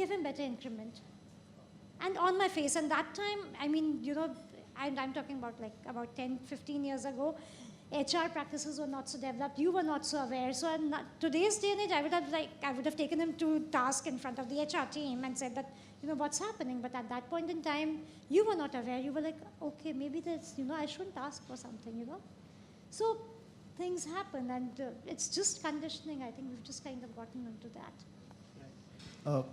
give him better increment. And on my face. And that time, I mean, and I'm talking about like about 10, 15 years ago, HR practices were not so developed. You were not so aware. So in today's day and age, I would have taken him to task in front of the HR team and said that, what's happening. But at that point in time, you were not aware. You were like, okay, maybe there's, I shouldn't ask for something, So things happen, and it's just conditioning. I think we've just kind of gotten into that.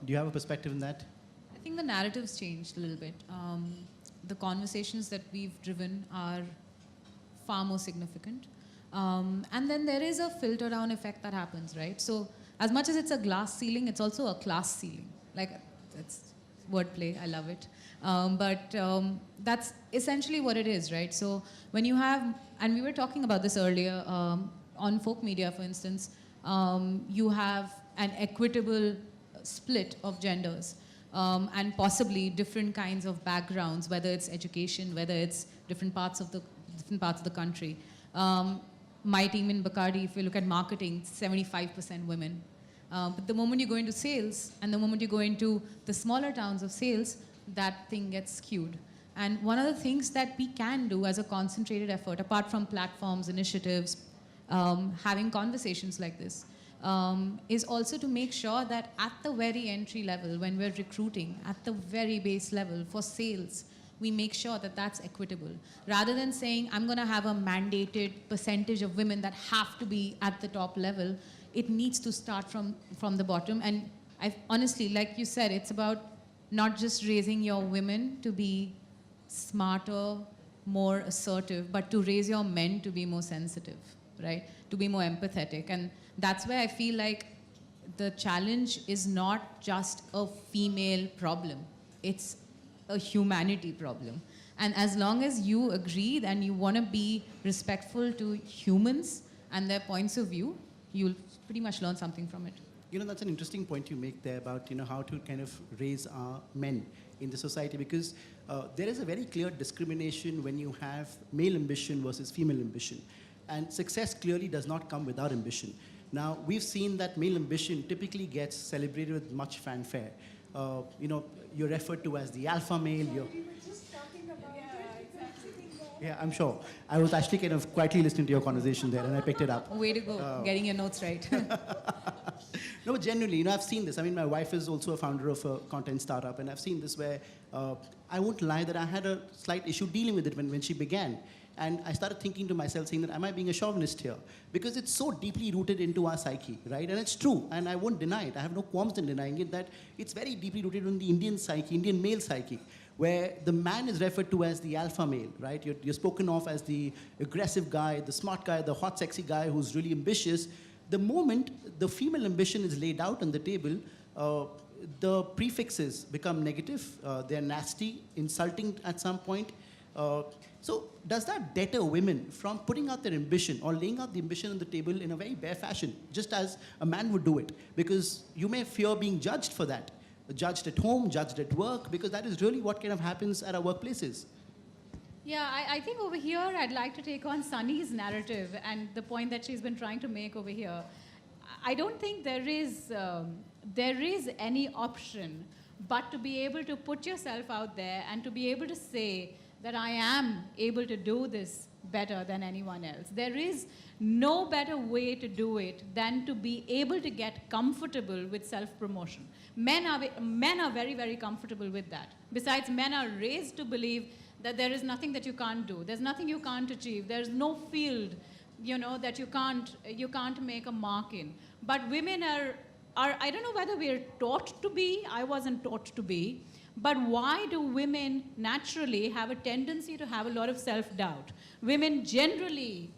Do you have a perspective in that? I think the narrative's changed a little bit. The conversations that we've driven are far more significant. And then there is a filter down effect that happens, right? So as much as it's a glass ceiling, it's also a class ceiling. Like, it's wordplay, I love it. But that's essentially what it is, right? So when you have, and we were talking about this earlier, on folk media, for instance, you have an equitable split of genders. And possibly different kinds of backgrounds, whether it's education, whether it's different parts of the country. My team in Bacardi, if you look at marketing, 75% women. But the moment you go into sales, and the moment you go into the smaller towns of sales, that thing gets skewed. And one of the things that we can do as a concentrated effort, apart from platforms, initiatives, having conversations like this, is also to make sure that at the very entry level, when we're recruiting, at the very base level for sales, we make sure that that's equitable. Rather than saying, I'm going to have a mandated percentage of women that have to be at the top level, it needs to start from the bottom. And honestly, like you said, it's about not just raising your women to be smarter, more assertive, but to raise your men to be more sensitive, right? To be more empathetic. And that's where I feel like the challenge is not just a female problem. It's a humanity problem. And as long as you agree and you want to be respectful to humans and their points of view, you'll pretty much learn something from it. That's an interesting point you make there about, how to kind of raise our men in the society, because there is a very clear discrimination when you have male ambition versus female ambition. And success clearly does not come without ambition. Now, we've seen that male ambition typically gets celebrated with much fanfare. You're referred to as the alpha male. We were just talking about Yeah, I'm sure. I was actually kind of quietly listening to your conversation there, and I picked it up. Way to go, getting your notes right. No, but genuinely, I've seen this. I mean, my wife is also a founder of a content startup, and I've seen this where I won't lie that I had a slight issue dealing with it when she began. And I started thinking to myself, saying that, am I being a chauvinist here? Because it's so deeply rooted into our psyche, right? And it's true, and I won't deny it. I have no qualms in denying it, that it's very deeply rooted in the Indian psyche, Indian male psyche, where the man is referred to as the alpha male, right? You're spoken of as the aggressive guy, the smart guy, the hot, sexy guy who's really ambitious. The moment the female ambition is laid out on the table, the prefixes become negative. They're nasty, insulting at some point. So does that deter women from putting out their ambition or laying out the ambition on the table in a very bare fashion, just as a man would do it? Because you may fear being judged for that, judged at home, judged at work, because that is really what kind of happens at our workplaces. Yeah, I think over here I'd like to take on Sunny's narrative and the point that she's been trying to make over here. I don't think there is any option but to be able to put yourself out there and to be able to say that I am able to do this better than anyone else. There is no better way to do it than to be able to get comfortable with self-promotion. Men are very, very comfortable with that. Besides, men are raised to believe that there is nothing that you can't do. There's nothing you can't achieve. There's no field, that you can't make a mark in. But women are, I don't know whether we're taught to be. I wasn't taught to be. But why do women naturally have a tendency to have a lot of self-doubt? Women generally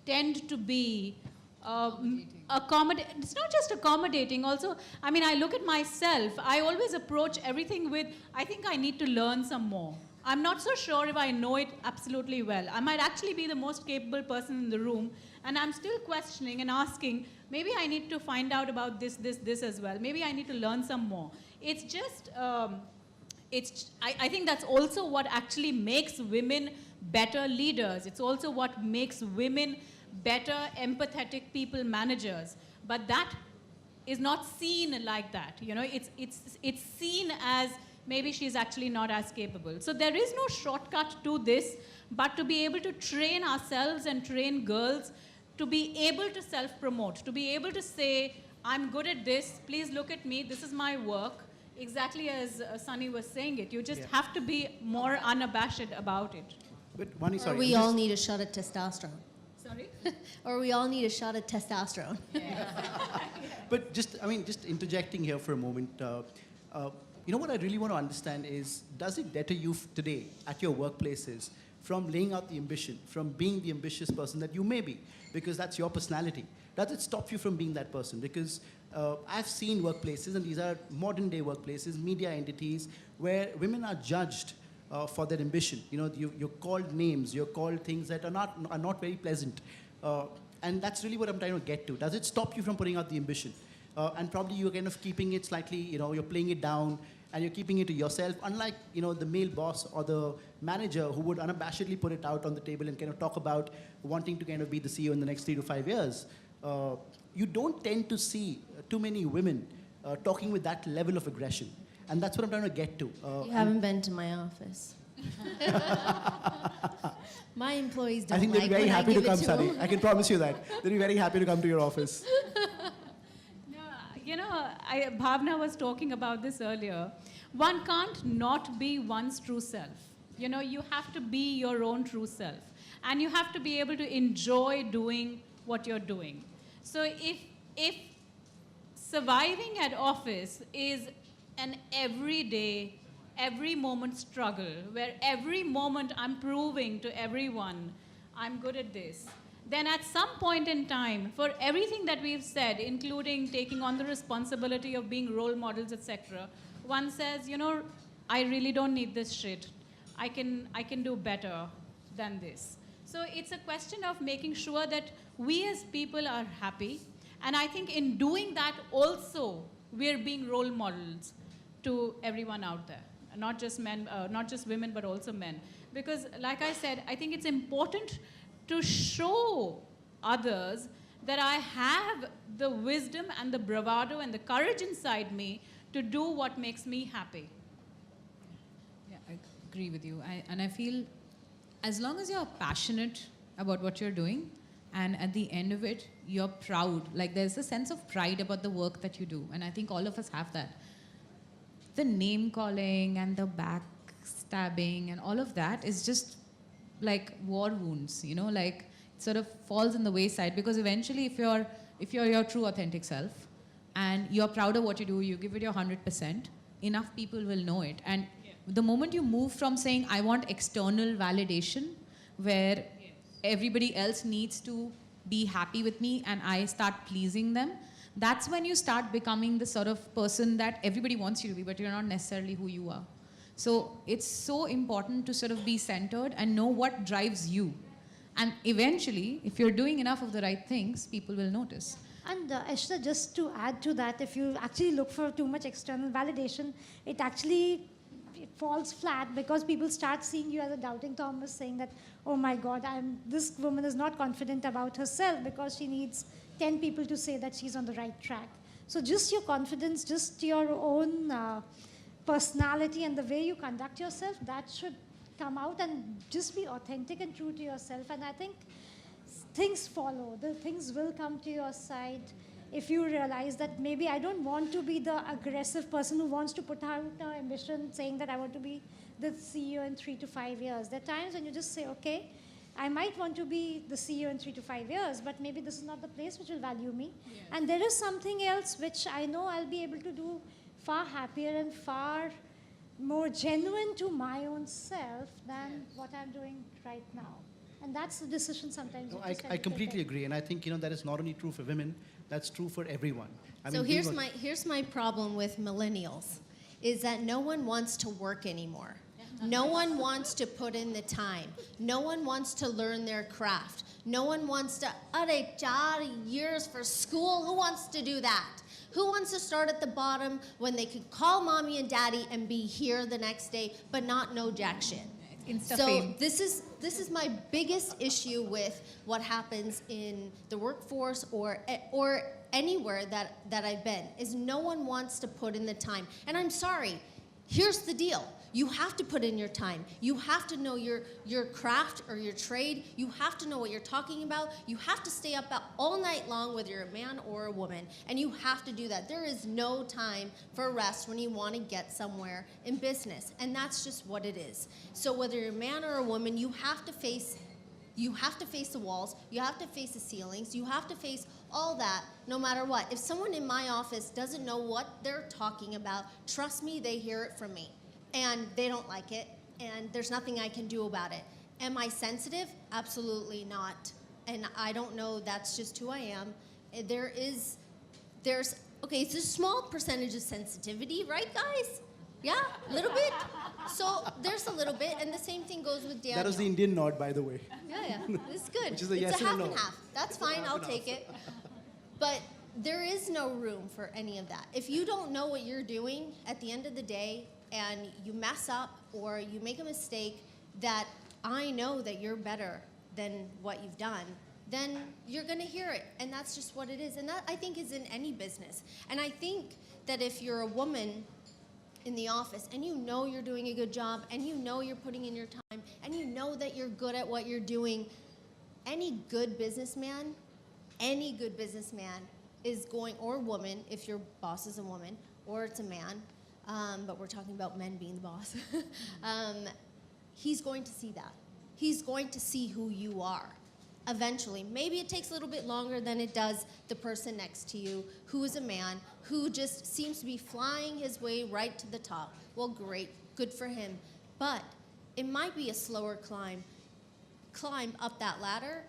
tend to be accommodating. It's not just accommodating. Also, I mean, I look at myself. I always approach everything with, I think I need to learn some more. I'm not so sure if I know it absolutely well. I might actually be the most capable person in the room, and I'm still questioning and asking, maybe I need to find out about this as well. Maybe I need to learn some more. It's just... I think that's also what actually makes women better leaders. It's also what makes women better empathetic people managers. But that is not seen like that. You know, it's seen as maybe she's actually not as capable. So there is no shortcut to this, but to be able to train ourselves and train girls to be able to self-promote, to be able to say, I'm good at this, please look at me, this is my work. Exactly as Sunny was saying it, you just have to be more unabashed about it. But Vani, Or sorry. we all need a shot of testosterone. Sorry? Or we all need a shot of testosterone. But just interjecting here for a moment. You know what I really want to understand is, does it deter you today at your workplaces from laying out the ambition, from being the ambitious person that you may be, because that's your personality? Does it stop you from being that person? Because I've seen workplaces, and these are modern day workplaces, media entities, where women are judged for their ambition. You know, you're called names, you're called things that are not very pleasant. And that's really what I'm trying to get to. Does it stop you from putting out the ambition? And probably you're kind of keeping it slightly, you're playing it down, and you're keeping it to yourself, unlike, the male boss or the manager who would unabashedly put it out on the table and kind of talk about wanting to kind of be the CEO in the next 3 to 5 years. You don't tend to see too many women talking with that level of aggression. And that's what I'm trying to get to. You haven't been to my office. My employees don't I think they'll like be very when happy I to give come, it to Sunny. them. I can promise you that. They'll be very happy to come to your office. No, Bhavna was talking about this earlier. One can't not be one's true self. You have to be your own true self. And you have to be able to enjoy doing what you're doing. So if surviving at office is an everyday, every moment struggle, where every moment I'm proving to everyone I'm good at this, then at some point in time, for everything that we've said, including taking on the responsibility of being role models, etc., one says, I really don't need this shit. I can do better than this. So it's a question of making sure that we as people are happy. And I think in doing that also, we're being role models to everyone out there. Not just men, not just women, but also men. Because like I said, I think it's important to show others that I have the wisdom and the bravado and the courage inside me to do what makes me happy. Yeah, I agree with you. And I feel as long as you're passionate about what you're doing, and at the end of it, you're proud. Like there's a sense of pride about the work that you do. And I think all of us have that. The name calling and the backstabbing and all of that is just like war wounds, like it sort of falls in the wayside, because eventually if you're your true authentic self and you're proud of what you do, you give it your 100%, enough people will know it. And the moment you move from saying I want external validation where everybody else needs to be happy with me and I start pleasing them, that's when you start becoming the sort of person that everybody wants you to be, but you're not necessarily who you are. So it's so important to sort of be centered and know what drives you. And eventually, if you're doing enough of the right things, people will notice. And Ashita, just to add to that, if you actually look for too much external validation, it falls flat, because people start seeing you as a doubting Thomas, saying that, oh my God, this woman is not confident about herself because she needs 10 people to say that she's on the right track. So just your confidence, just your own personality and the way you conduct yourself, that should come out, and just be authentic and true to yourself. And I think things follow. The things will come to your side if you realize that maybe I don't want to be the aggressive person who wants to put out an ambition saying that I want to be the CEO in 3 to 5 years. There are times when you just say, okay, I might want to be the CEO in 3 to 5 years, but maybe this is not the place which will value me. Yes. And there is something else which I know I'll be able to do far happier and far more genuine to my own self than what I'm doing right now. And that's the decision sometimes. No, I completely agree. And I think, that is not only true for women, that's true for everyone. So here's my problem with millennials, is that no one wants to work anymore. No one wants to put in the time. No one wants to learn their craft. No one wants to, 4 years for school. Who wants to do that? Who wants to start at the bottom when they could call mommy and daddy and be here the next day, but not know jack shit? So this is my biggest issue with what happens in the workforce or anywhere that I've been is no one wants to put in the time. And I'm sorry, here's the deal. You have to put in your time. You have to know your craft or your trade. You have to know what you're talking about. You have to stay up all night long, whether you're a man or a woman, and you have to do that. There is no time for rest when you want to get somewhere in business, and that's just what it is. So whether you're a man or a woman, you have to face the walls, you have to face the ceilings, you have to face all that no matter what. If someone in my office doesn't know what they're talking about, trust me, they hear it from me. And they don't like it, and there's nothing I can do about it. Am I sensitive? Absolutely not. And I don't know, that's just who I am. There's okay, it's a small percentage of sensitivity, right guys? Yeah, a little bit. So there's a little bit, and the same thing goes with Daniel. That was the Indian nod, by the way. Yeah, it's good. Which is a it's yes a and a half no. and half. That's fine, I'll take it. But there is no room for any of that. If you don't know what you're doing, at the end of the day, and you mess up or you make a mistake that I know that you're better than what you've done, then you're going to hear it. And that's just what it is. And that, I think, is in any business. And I think that if you're a woman in the office and you know you're doing a good job and you know you're putting in your time and you know that you're good at what you're doing, any good businessman is going, or woman, if your boss is a woman or it's a man, but we're talking about men being the boss, he's going to see that. He's going to see who you are eventually. Maybe it takes a little bit longer than it does the person next to you who is a man who just seems to be flying his way right to the top. Well, great, good for him. But it might be a slower climb up that ladder.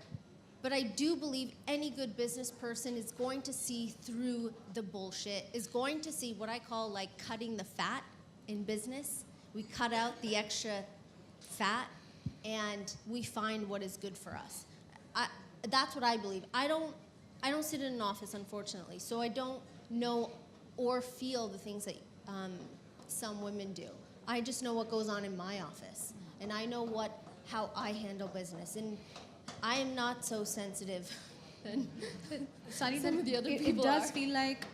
But I do believe any good business person is going to see through the bullshit, is going to see what I call like cutting the fat in business. We cut out the extra fat and we find what is good for us. That's what I believe. I don't sit in an office, unfortunately, so I don't know or feel the things that some women do. I just know what goes on in my office, and I know how I handle business. And I am not so sensitive than Sunny, some of the other it people does are. feel like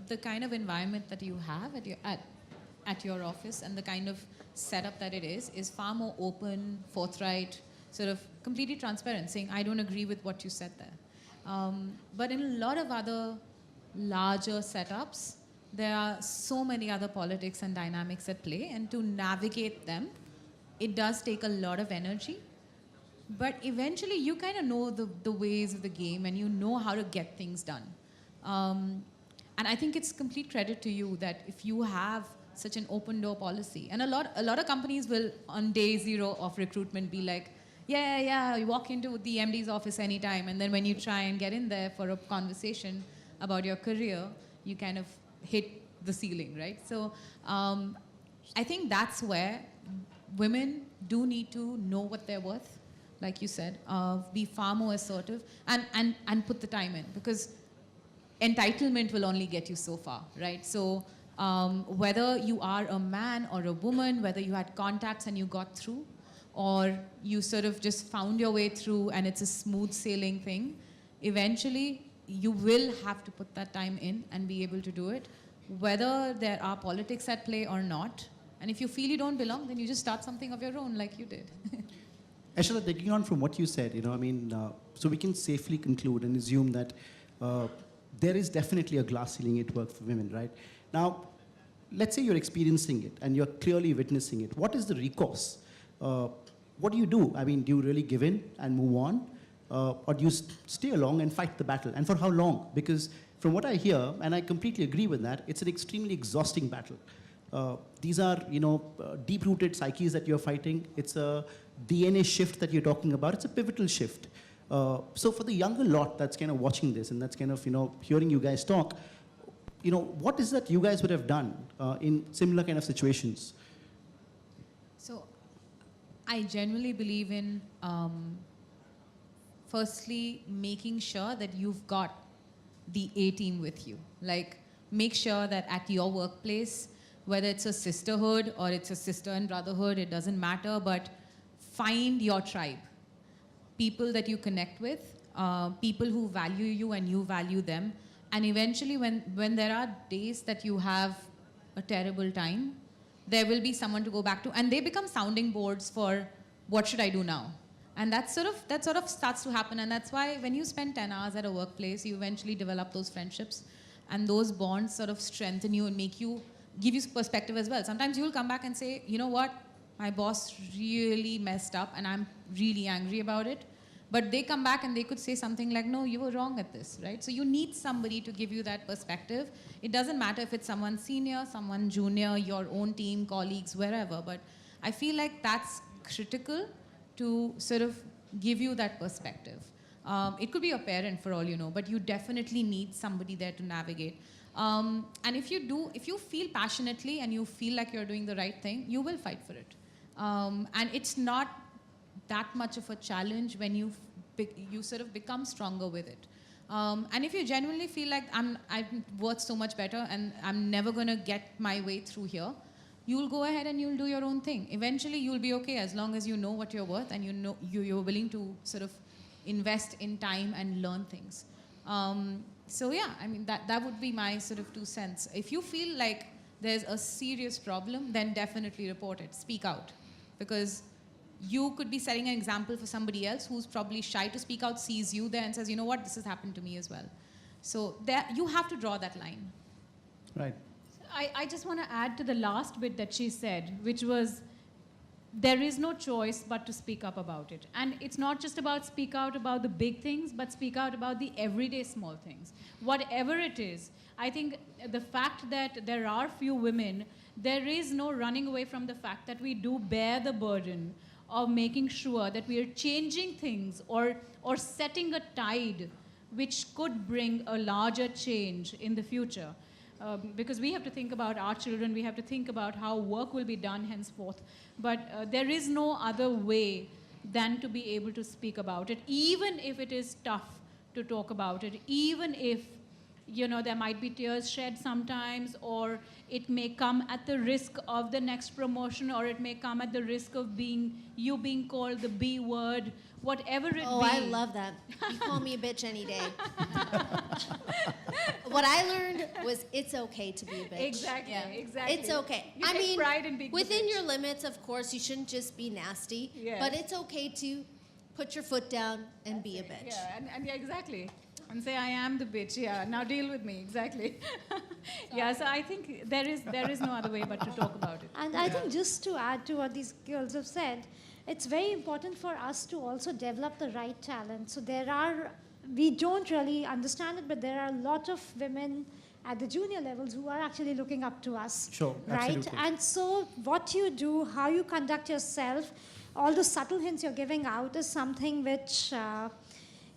the kind of environment that you have at your office and the kind of setup that it is far more open, forthright, sort of completely transparent, saying, I don't agree with what you said there. But in a lot of other larger setups, there are so many other politics and dynamics at play, and to navigate them, it does take a lot of energy. But eventually, you kind of know the ways of the game, and you know how to get things done. And I think it's complete credit to you that if you have such an open door policy, and a lot of companies will, on day zero of recruitment, be like, yeah, you walk into the MD's office anytime, and then when you try and get in there for a conversation about your career, you kind of hit the ceiling, right? So I think that's where women do need to know what they're worth, like you said, be far more assertive and put the time in, because entitlement will only get you so far, right? So whether you are a man or a woman, whether you had contacts and you got through, or you sort of just found your way through and it's a smooth sailing thing, eventually you will have to put that time in and be able to do it, whether there are politics at play or not. And if you feel you don't belong, then you just start something of your own like you did. Ashla, taking on from what you said, so we can safely conclude and assume that there is definitely a glass ceiling at work for women, right? Now, let's say you're experiencing it and you're clearly witnessing it. What is the recourse? What do you do? I mean, do you really give in and move on? Or do you stay along and fight the battle? And for how long? Because from what I hear, and I completely agree with that, it's an extremely exhausting battle. These are, deep-rooted psyches that you're fighting. It's a DNA shift that you're talking about. It's a pivotal shift. So for the younger lot that's kind of watching this and that's kind of, hearing you guys talk, what is that you guys would have done in similar kind of situations? So I genuinely believe in, firstly, making sure that you've got the A-team with you. Like, make sure that at your workplace, whether it's a sisterhood or it's a sister and brotherhood, it doesn't matter, but find your tribe. People that you connect with, people who value you and you value them, And eventually, when there are days that you have a terrible time, there will be someone to go back to, and they become sounding boards for what should I do now. And that sort of starts to happen, and that's why when you spend 10 hours at a workplace, you eventually develop those friendships, and those bonds sort of strengthen you and give you perspective as well. Sometimes you'll come back and say, you know what, my boss really messed up, and I'm really angry about it. But they come back and they could say something like, no, you were wrong at this, right? So you need somebody to give you that perspective. It doesn't matter if it's someone senior, someone junior, your own team, colleagues, wherever. But I feel like that's critical to sort of give you that perspective. It could be a parent for all you know, but you definitely need somebody there to navigate. And if you feel passionately and you feel like you're doing the right thing, you will fight for it. And it's not that much of a challenge when you sort of become stronger with it. And if you genuinely feel like I'm worth so much better and I'm never going to get my way through here, you'll go ahead and you'll do your own thing. Eventually, you'll be okay as long as you know what you're worth and you're willing to sort of invest in time and learn things. So yeah, I mean, that would be my sort of 2 cents. If you feel like there's a serious problem, then definitely report it. Speak out. Because you could be setting an example for somebody else who's probably shy to speak out, sees you there and says, you know what, this has happened to me as well. So you have to draw that line. Right. I just want to add to the last bit that she said, which was, there is no choice but to speak up about it. And it's not just about speak out about the big things, but speak out about the everyday small things. Whatever it is, I think the fact that there are few women, there is no running away from the fact that we do bear the burden of making sure that we are changing things or setting a tide which could bring a larger change in the future. Because we have to think about our children, we have to think about how work will be done henceforth. But there is no other way than to be able to speak about it, even if it is tough to talk about it, even if there might be tears shed sometimes, or it may come at the risk of the next promotion, or it may come at the risk of being called the B word, whatever it be. Oh, I love that. You call me a bitch any day. What I learned was it's okay to be a bitch. Exactly, exactly. It's okay. You take pride in being within the bitch. your limits, of course, you shouldn't just be nasty, Yes. but it's okay to put your foot down and be a bitch. Yeah, and yeah, exactly. And say, I am the bitch, yeah, now deal with me, exactly. Yeah, so I think there is no other way but to talk about it. And I think just to add to what these girls have said, it's very important for us to also develop the right talent. So we don't really understand it, but there are a lot of women at the junior levels who are actually looking up to us. Sure, right? absolutely. And so what you do, how you conduct yourself, all the subtle hints you're giving out is something which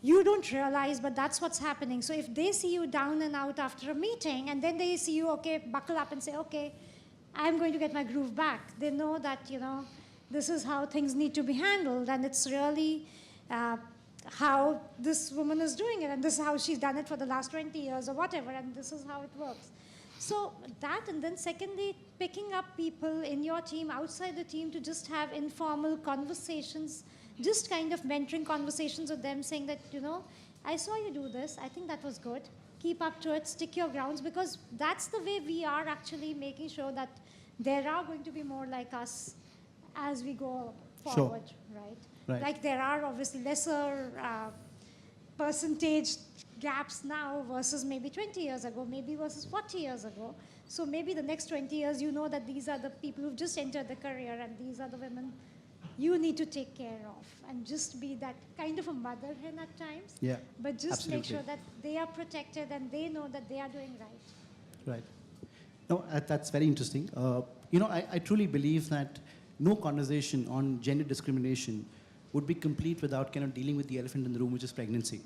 you don't realize, but that's what's happening. So if they see you down and out after a meeting, and then they see you, okay, buckle up and say, okay, I'm going to get my groove back. They know that, this is how things need to be handled, and it's really how this woman is doing it, and this is how she's done it for the last 20 years or whatever, and this is how it works. So that, and then secondly, picking up people in your team, outside the team, to just have informal conversations, just kind of mentoring conversations with them, saying that, I saw you do this, I think that was good, keep up to it, stick your grounds, because that's the way we are actually making sure that there are going to be more like us as we go forward, right? Like there are obviously lesser percentage gaps now versus maybe 20 years ago, maybe versus 40 years ago. So maybe the next 20 years, that these are the people who've just entered the career, and these are the women you need to take care of, and just be that kind of a mother hen at times. Yeah, but just absolutely. make sure that they are protected and they know that they are doing right. Right. No, that's very interesting. I truly believe that no conversation on gender discrimination would be complete without kind of dealing with the elephant in the room, which is pregnancy.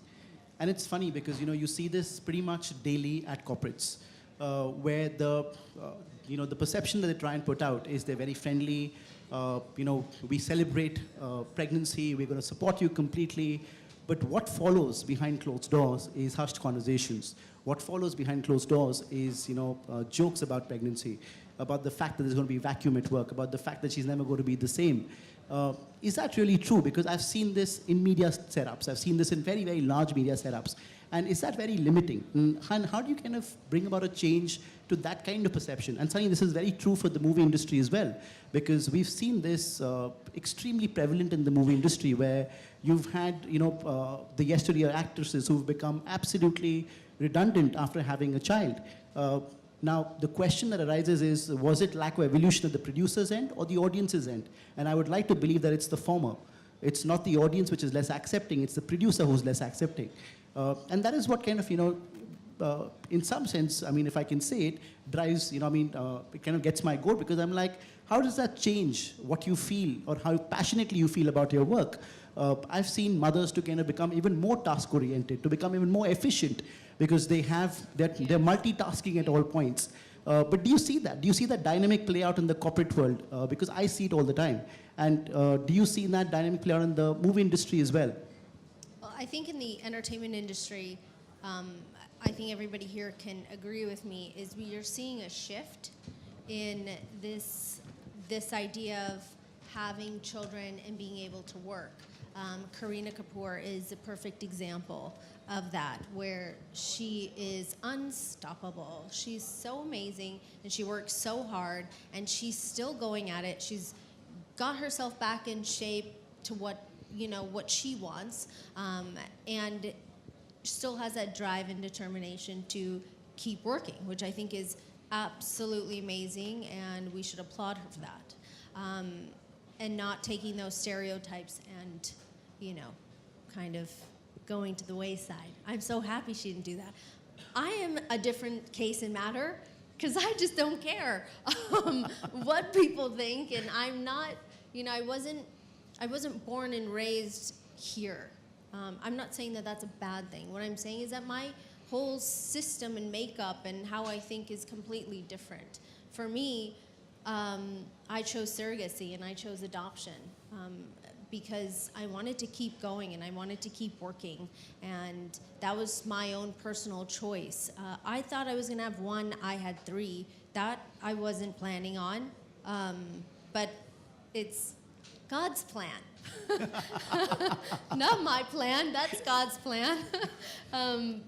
And it's funny because, you see this pretty much daily at corporates, where the perception that they try and put out is they're very friendly, we celebrate pregnancy, we're going to support you completely. But what follows behind closed doors is hushed conversations. What follows behind closed doors is, jokes about pregnancy, about the fact that there's going to be vacuum at work, about the fact that she's never going to be the same. Is that really true? Because I've seen this in media setups. I've seen this in very, very large media setups. And is that very limiting? And how do you kind of bring about a change to that kind of perception? And Sunny, this is very true for the movie industry as well, because we've seen this extremely prevalent in the movie industry, where you've had, the yesteryear actresses who've become absolutely redundant after having a child. Now, the question that arises is, was it lack of evolution at the producer's end or the audience's end? And I would like to believe that it's the former. It's not the audience which is less accepting, it's the producer who's less accepting. And that is what kind of, in some sense, I mean, if I can say it, drives, it kind of gets my goat, because I'm like, how does that change what you feel or how passionately you feel about your work? I've seen mothers to kind of become even more task-oriented, to become even more efficient, because they're multitasking at all points. But do you see that? Do you see that dynamic play out in the corporate world? Because I see it all the time. And do you see that dynamic play out in the movie industry as well? Well, I think in the entertainment industry, I think everybody here can agree with me, is we are seeing a shift in this idea of having children and being able to work. Kareena Kapoor is a perfect example of that, where she is unstoppable. She's so amazing, and she works so hard, and she's still going at it. She's got herself back in shape to what she wants, and still has that drive and determination to keep working, which I think is absolutely amazing, and we should applaud her for that. And not taking those stereotypes and, kind of going to the wayside. I'm so happy she didn't do that. I am a different case and matter, because I just don't care what people think, and I'm not, I wasn't born and raised here. I'm not saying that that's a bad thing. What I'm saying is that my whole system and makeup and how I think is completely different. For me, I chose surrogacy and I chose adoption because I wanted to keep going and I wanted to keep working, and that was my own personal choice. I thought I was gonna have one, I had three. That I wasn't planning on, but it's God's plan. Not my plan, that's God's plan.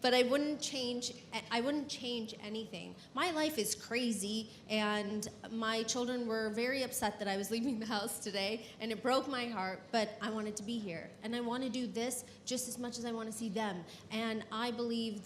But I wouldn't change anything. My life is crazy, and my children were very upset that I was leaving the house today, and it broke my heart, but I wanted to be here. And I want to do this just as much as I want to see them. And I believe